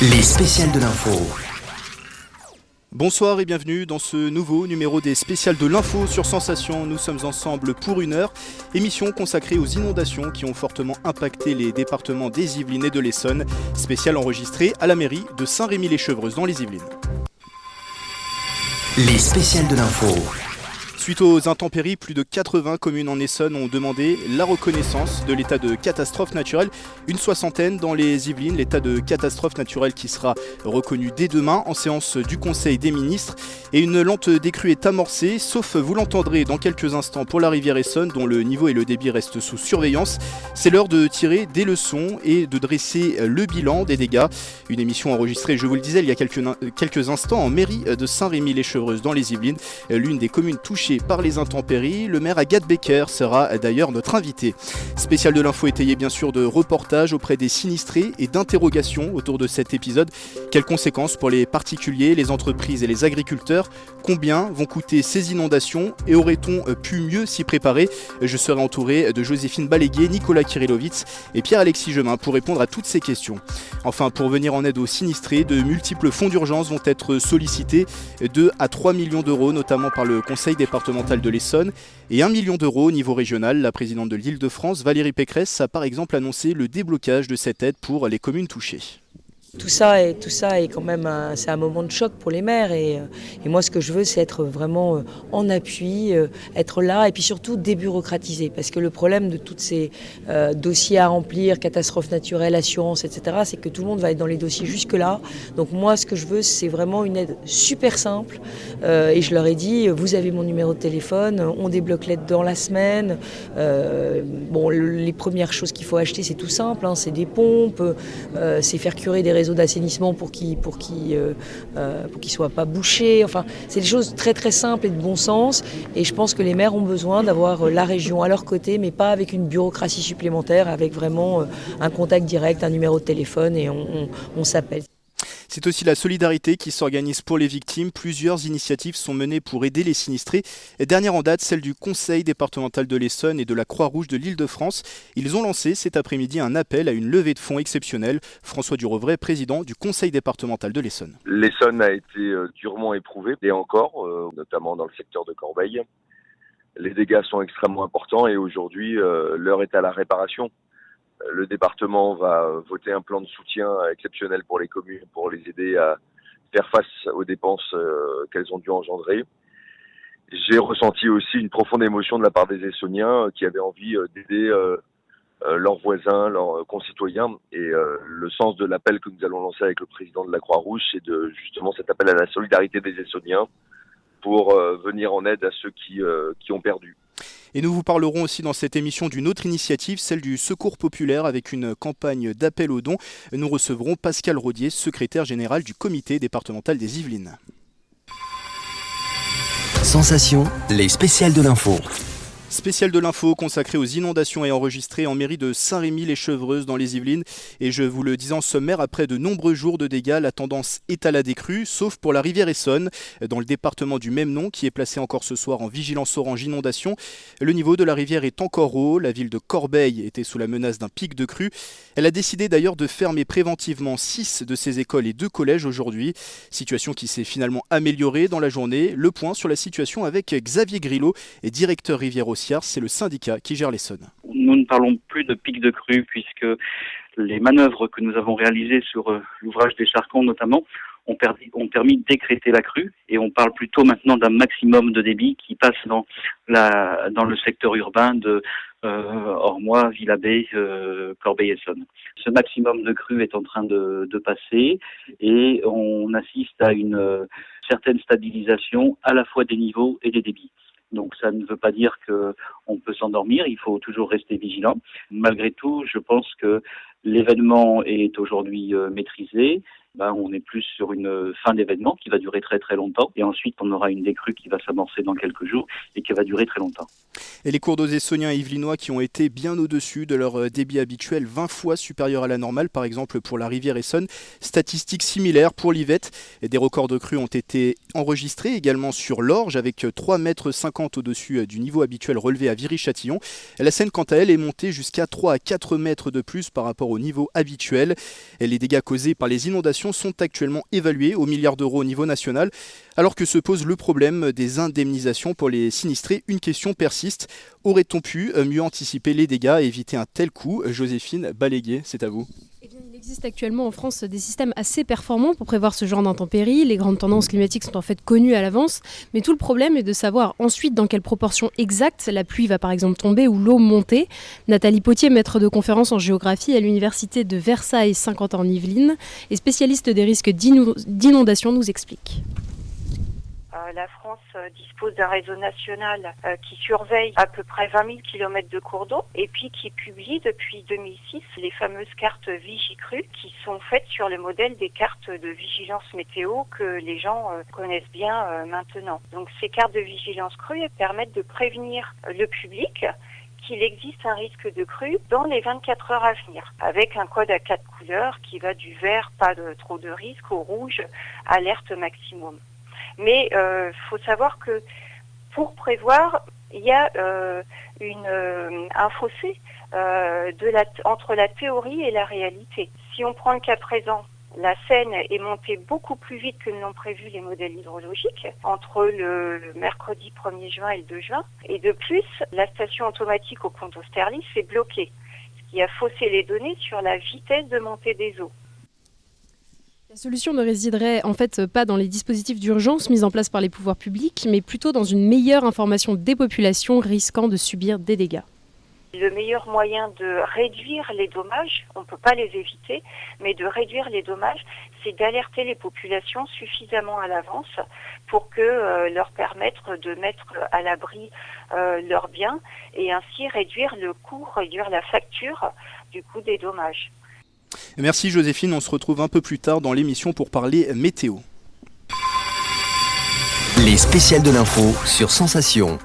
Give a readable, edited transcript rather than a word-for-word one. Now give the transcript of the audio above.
Les spéciales de l'info. Bonsoir et bienvenue dans ce nouveau numéro des spéciales de l'info sur Sensation. Nous sommes ensemble pour une heure. Émission consacrée aux inondations qui ont fortement impacté les départements des Yvelines et de l'Essonne. Spéciale enregistrée à la mairie de Saint-Rémy-les-Chevreuse dans les Yvelines. Les spéciales de l'info. Suite aux intempéries, plus de 80 communes en Essonne ont demandé la reconnaissance de l'état de catastrophe naturelle. Une soixantaine dans les Yvelines, l'état de catastrophe naturelle qui sera reconnu dès demain en séance du Conseil des ministres. Et une lente décrue est amorcée, sauf vous l'entendrez dans quelques instants pour la rivière Essonne dont le niveau et le débit restent sous surveillance. C'est l'heure de tirer des leçons et de dresser le bilan des dégâts. Une émission enregistrée, je vous le disais, il y a quelques instants en mairie de Saint-Rémy-les-Chevreuse dans les Yvelines, l'une des communes touchées par les intempéries. Le maire Agathe Becker sera d'ailleurs notre invité. Spécial de l'info étayé bien sûr de reportages auprès des sinistrés et d'interrogations autour de cet épisode. Quelles conséquences pour les particuliers, les entreprises et les agriculteurs? Combien vont coûter ces inondations et aurait-on pu mieux s'y préparer? Je serai entouré de Joséphine Balégué, Nicolas Kirillovitz et Pierre-Alexis Gemin pour répondre à toutes ces questions. Enfin, pour venir en aide aux sinistrés, de multiples fonds d'urgence vont être sollicités, 2 à 3 millions d'euros, notamment par le Conseil départemental de l'Essonne et 1 million d'euros au niveau régional. La présidente de l'Île-de-France, Valérie Pécresse, a par exemple annoncé le déblocage de cette aide pour les communes touchées. Tout ça est quand même c'est un moment de choc pour les maires et moi ce que je veux c'est être vraiment en appui, être là et puis surtout débureaucratiser parce que le problème de tous ces dossiers à remplir, catastrophes naturelles, assurances, etc. c'est que tout le monde va être dans les dossiers jusque là. Donc moi ce que je veux c'est vraiment une aide super simple et je leur ai dit vous avez mon numéro de téléphone, on débloque l'aide dans la semaine. Les premières choses qu'il faut acheter c'est tout simple, c'est des pompes, c'est faire curer des réseaux d'assainissement pour qu'ils soient pas bouchés. Enfin, c'est des choses très très simples et de bon sens. Et je pense que les maires ont besoin d'avoir la région à leur côté, mais pas avec une bureaucratie supplémentaire, avec vraiment un contact direct, un numéro de téléphone et on s'appelle. C'est aussi la solidarité qui s'organise pour les victimes. Plusieurs initiatives sont menées pour aider les sinistrés. Et dernière en date, celle du Conseil départemental de l'Essonne et de la Croix-Rouge de l'Île-de-France. Ils ont lancé cet après-midi un appel à une levée de fonds exceptionnelle. François Durovray, président du Conseil départemental de l'Essonne. L'Essonne a été durement éprouvée, et encore, notamment dans le secteur de Corbeil. Les dégâts sont extrêmement importants et aujourd'hui, l'heure est à la réparation. Le département va voter un plan de soutien exceptionnel pour les communes pour les aider à faire face aux dépenses qu'elles ont dû engendrer. J'ai ressenti aussi une profonde émotion de la part des Essonniens qui avaient envie d'aider leurs voisins, leurs concitoyens. Et le sens de l'appel que nous allons lancer avec le président de la Croix-Rouge, c'est justement cet appel à la solidarité des Essonniens pour venir en aide à ceux qui ont perdu. Et nous vous parlerons aussi dans cette émission d'une autre initiative, celle du Secours populaire avec une campagne d'appel aux dons. Nous recevrons Pascal Rodier, secrétaire général du comité départemental des Yvelines. Sensation, les spéciales de l'info. Spécial de l'info consacré aux inondations et enregistré en mairie de Saint-Rémy-les-Chevreuse dans les Yvelines. Et je vous le disais en sommaire, après de nombreux jours de dégâts, la tendance est à la décrue, sauf pour la rivière Essonne, dans le département du même nom, qui est placé encore ce soir en vigilance orange inondation. Le niveau de la rivière est encore haut, la ville de Corbeil était sous la menace d'un pic de crue. Elle a décidé d'ailleurs de fermer préventivement 6 de ses écoles et 2 collèges aujourd'hui. Situation qui s'est finalement améliorée dans la journée. Le point sur la situation avec Xavier Grillo, directeur Rivière Aussiard. C'est le syndicat qui gère l'Essonne. Nous ne parlons plus de pic de crue puisque les manœuvres que nous avons réalisées sur l'ouvrage des Charcans notamment ont permis de décréter la crue et on parle plutôt maintenant d'un maximum de débit qui passe dans le secteur urbain de Ormois, Villabé, Corbeil-Essonne. Ce maximum de crue est en train de passer et on assiste à une certaine stabilisation à la fois des niveaux et des débits. Donc ça ne veut pas dire qu'on peut s'endormir, il faut toujours rester vigilant. Malgré tout, je pense que l'événement est aujourd'hui maîtrisé. On est plus sur une fin d'événement qui va durer très très longtemps et ensuite on aura une décrue qui va s'amorcer dans quelques jours et qui va durer très longtemps. Et les cours d'eau essonniens et yvelinois qui ont été bien au-dessus de leur débit habituel, 20 fois supérieur à la normale, par exemple pour la rivière Essonne. Statistiques similaires pour l'Yvette. Des records de crues ont été enregistrés également sur l'Orge avec 3,50 m au-dessus du niveau habituel relevé à Viry-Châtillon. La Seine, quant à elle, est montée jusqu'à 3 à 4 mètres de plus par rapport au niveau habituel. Les dégâts causés par les inondations sont actuellement évalués aux milliards d'euros au niveau national. Alors que se pose le problème des indemnisations pour les sinistrés, une question persiste. Aurait-on pu mieux anticiper les dégâts et éviter un tel coup? Joséphine Balégué, c'est à vous. Il existe actuellement en France des systèmes assez performants pour prévoir ce genre d'intempéries. Les grandes tendances climatiques sont en fait connues à l'avance, mais tout le problème est de savoir ensuite dans quelle proportion exacte la pluie va par exemple tomber ou l'eau monter. Nathalie Potier, maître de conférence en géographie à l'université de Versailles Saint-Quentin-en-Yvelines et spécialiste des risques d'inondation, nous explique. La France dispose d'un réseau national qui surveille à peu près 20 000 km de cours d'eau et puis qui publie depuis 2006 les fameuses cartes Vigicru qui sont faites sur le modèle des cartes de vigilance météo que les gens connaissent bien maintenant. Donc ces cartes de vigilance crue permettent de prévenir le public qu'il existe un risque de crue dans les 24 heures à venir, avec un code à 4 couleurs qui va du vert, pas de trop de risque, au rouge, alerte maximum. Mais faut savoir que pour prévoir, il y a un fossé entre la théorie et la réalité. Si on prend le cas présent, la Seine est montée beaucoup plus vite que ne l'ont prévu les modèles hydrologiques entre le mercredi 1er juin et le 2 juin. Et de plus, la station automatique au pont d'Austerlitz est bloquée, ce qui a faussé les données sur la vitesse de montée des eaux. La solution ne résiderait en fait pas dans les dispositifs d'urgence mis en place par les pouvoirs publics, mais plutôt dans une meilleure information des populations risquant de subir des dégâts. Le meilleur moyen de réduire les dommages, on ne peut pas les éviter, mais de réduire les dommages, c'est d'alerter les populations suffisamment à l'avance pour que leur permettre de mettre à l'abri leurs biens et ainsi réduire le coût, réduire la facture du coût des dommages. Merci Joséphine, on se retrouve un peu plus tard dans l'émission pour parler météo. Les spéciales de l'info sur Sensation.